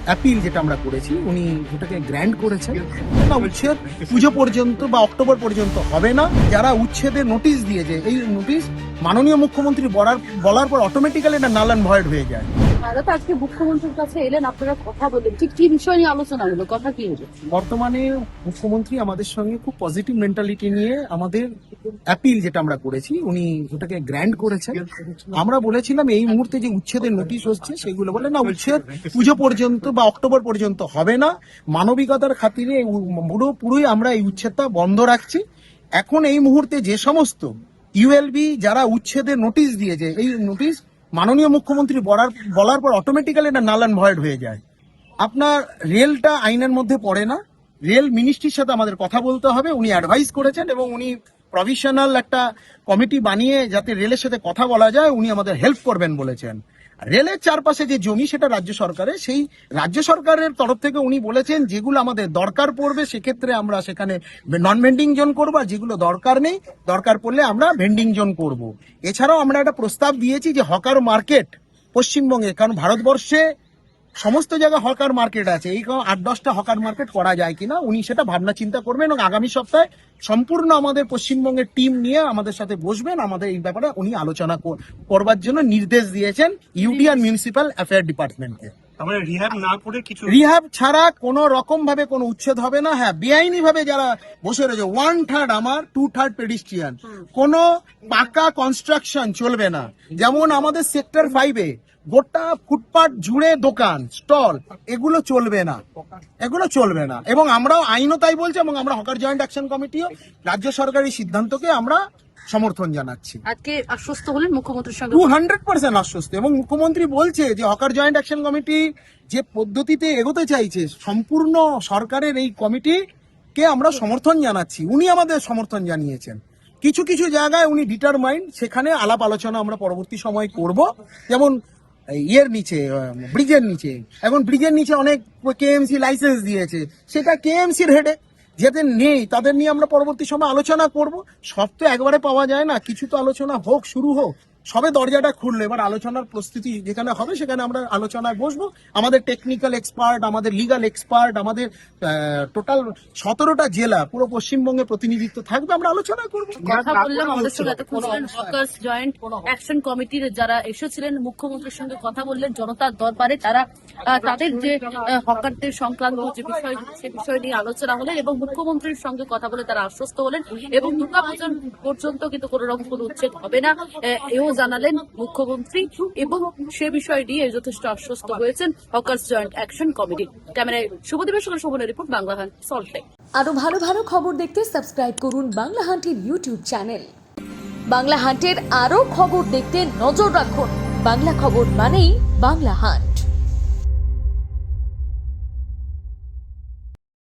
Appeal যেটা আমরা করেছি উনি ওটাকে গ্র্যান্ড করেছেন না, উচ্ছেদ পুজো পর্যন্ত বা অক্টোবর পর্যন্ত হবে না। যারা উচ্ছেদের নোটিশ দিয়েছে, এই নোটিশ মাননীয় মুখ্যমন্ত্রী বলার পর অটোমেটিক্যালি এটা নাল অ্যান্ড ভয়েড হয়ে যায়। দাদা, আজকে মুখ্যমন্ত্রীর কাছে এলেন, আপনারা কথা বললেন, ঠিক কি বিষয় নিয়ে আলোচনা হলো, কথা কি হলো? বর্তমানে মুখ্যমন্ত্রী আমাদের সঙ্গে খুব পজিটিভ মেন্টালিটি নিয়ে আমাদের অ্যাপিল যেটা আমরা করেছি উনি ওটাকে গ্র্যান্ড করেছেন। আমরা বলেছিলাম এই মুহূর্তে যে উচ্ছেদের নোটিশ হচ্ছে সেগুলো বলে না, উচ্ছেদ পুজো পর্যন্ত বা অক্টোবর পর্যন্ত হবে না। মানবিকতার খাতিরে পুরোপুরি আমরা এই উচ্ছেদটা বন্ধ রাখছি। এখন এই মুহূর্তে যে সমস্ত ইউএলবি যারা উচ্ছেদের নোটিশ দিয়েছে, এই নোটিশ মাননীয় মুখ্যমন্ত্রী বলার পর অটোমেটিক্যালি এটা নাল অ্যান্ড ভয়েড হয়ে যায়। আপনার রেলটা আইনের মধ্যে পড়ে না, রেল মিনিস্ট্রির সাথে আমাদের কথা বলতে হবে, উনি অ্যাডভাইস করেছেন এবং উনি প্রভিশনাল একটা কমিটি বানিয়ে যাতে রেলের সাথে কথা বলা যায় উনি আমাদের হেল্প করবেন বলেছেন। রেলের চারপাশে যে জমি সেটা রাজ্য সরকারের, সেই রাজ্য সরকারের তরফ থেকে উনি বলেছেন যেগুলো আমাদের দরকার পড়বে সেক্ষেত্রে আমরা সেখানে নন ভেন্ডিং জোন করবো, আর যেগুলো দরকার নেই, দরকার পড়লে আমরা ভেন্ডিং জোন করব। এছাড়াও আমরা একটা প্রস্তাব দিয়েছি যে হকার মার্কেট পশ্চিমবঙ্গে, কারণ ভারতবর্ষে সমস্ত জায়গায় হকার মার্কেট আছে, এই 8-10টা হকার মার্কেট করা যায় কিনা উনি সেটা ভাবনা চিন্তা করবেন এবং আগামী সপ্তাহে সম্পূর্ণ আমাদের পশ্চিমবঙ্গের টিম নিয়ে আমাদের সাথে বসবেন। আমাদের এই ব্যাপারে উনি আলোচনা করবার জন্য নির্দেশ দিয়েছেন ইউডি আর মিউনিসিপ্যাল অ্যাফেয়ার ডিপার্টমেন্টকে। রিহ্যাব ছাড়া কোন রকম ভাবে কোনো উচ্ছেদ হবে না। হ্যাঁ, বেআইনি ভাবে যারা বসে রয়েছে 1/3 আমার 2/3 পেডিস্ট্রিয়ান, কোন পাকা কনস্ট্রাকশন চলবে না। যেমন আমাদের সেক্টর 5-এ গোটা ফুটপাথ জুড়ে দোকান স্টল, এগুলো চলবে না, এগুলো চলবে না। এবং আমরাও আইনও তাই বলছি এবং আমরা হকার জয়েন্ট অ্যাকশন কমিটিও রাজ্য সরকারি সিদ্ধান্তকে আমরা সমর্থন জানাচ্ছি। আজকে আশ্বস্ত হলেন মুখ্যমন্ত্রীর সঙ্গে? 200% আশ্বস্ত। এবং মুখ্যমন্ত্রী বলছে যে হকার জয়েন্ট অ্যাকশন কমিটি যে পদ্ধতিতে এগোতে চাইছে, সম্পূর্ণ সরকারের এই কমিটিকে আমরা সমর্থন জানাচ্ছি, উনি আমাদের সমর্থন জানিয়েছেন। কিছু কিছু জায়গায় উনি ডিটারমাইন্ড, সেখানে আলাপ আলোচনা আমরা পরবর্তী সময় করব। যেমন ইয়ের নিচে, ব্রিজের নিচে, এখন ব্রিজের নিচে অনেক কেএমসি লাইসেন্স দিয়েছে, সেটা কেএমসির হেডে, যাদের নেই তাদের নিয়ে আমরা পরবর্তী সময় আলোচনা করব। সব তো একবারে পাওয়া যায় না, কিছু তো আলোচনা হোক, শুরু হোক। সবে দরজাটা খুললো, এবার আলোচনার প্রস্তুতি যেখানে হবে সেখানে আমরা আলোচনায় বসবো। আমাদের টেকনিক্যাল এক্সপার্ট, আমাদের লিগাল এক্সপার্ট, আমাদের টোটাল 17টা জেলা, পুরো পশ্চিমবঙ্গে প্রতিনিধিত্ব থাকবে, আমরা আলোচনা করবো। কথা বললাম আমাদের সঙ্গে এতক্ষণ হকার্স জয়েন্ট অ্যাকশন কমিটির যারা এসেছিলেন, মুখ্যমন্ত্রীর সঙ্গে কথা বললেন জনতার দরবারে। তারা তাদের যে হকারদের সংক্রান্ত যে বিষয়, সে বিষয় নিয়ে আলোচনা হলেন এবং মুখ্যমন্ত্রীর সঙ্গে কথা বলে তারা আশ্বস্ত হলেন এবং দুর্গাপূজা পর্যন্ত কিন্তু কোনো রকম কোনো উচ্ছেদ হবে না এও জানালেন মুখ্যমন্ত্রী এবং সে বিষয় নিয়ে যথেষ্ট আশ্বস্ত হয়েছেন হকার্স জয়েন্ট অ্যাকশন কমিটি। ক্যামেরায় শুভদিবের সঙ্গে শোভনের রিপোর্ট, বাংলা হান্ট, সল্টলেক। আরো ভালো ভালো খবর দেখতে সাবস্ক্রাইব করুন বাংলা হান্টের ইউটিউব চ্যানেল। বাংলা হান্টের আরো খবর দেখতে নজর রাখুন। বাংলা খবর মানেই বাংলা হান্ট।